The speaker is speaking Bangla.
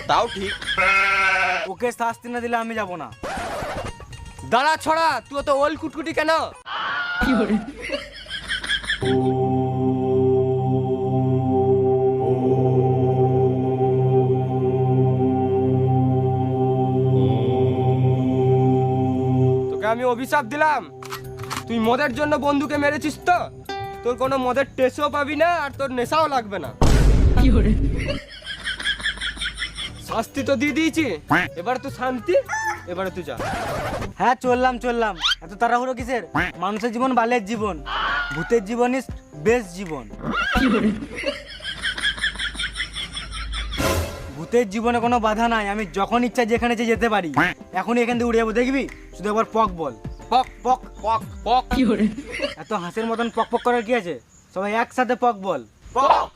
তাও ঠিক। ওকে শাস্তি না দিলে আমি যাব না। দাঁড়া ছড়া, তুই তো ওল কুটকুটি কেন? তোকে আমি অভিশাপ দিলাম, তুই মদের জন্য বন্ধুকে মেরেছিস তো তোর কোনো মদের টেস্টও পাবি না আর তোর নেশাও লাগবে না। শাস্তি তো দিয়ে দিয়েছি, এবার তুই শান্তি, এবারে তুই যা। হ্যাঁ চললাম চললাম, এত তাড়াহুড়ো কিসের? মানুষের জীবন বালের জীবন, ভূতের জীবনই বেশ জীবন। ভূতের জীবনে কোনো বাধা নাই, আমি যখন ইচ্ছা যেখানে ইচ্ছে যেতে পারি। এখনই এখান থেকে উড়ে যাবো, দেখবি? শুধু একবার পক বল, পক পক পক পক। এত হাসির মতন পক পক করার কি আছে? সবাই একসাথে পক বল, পক।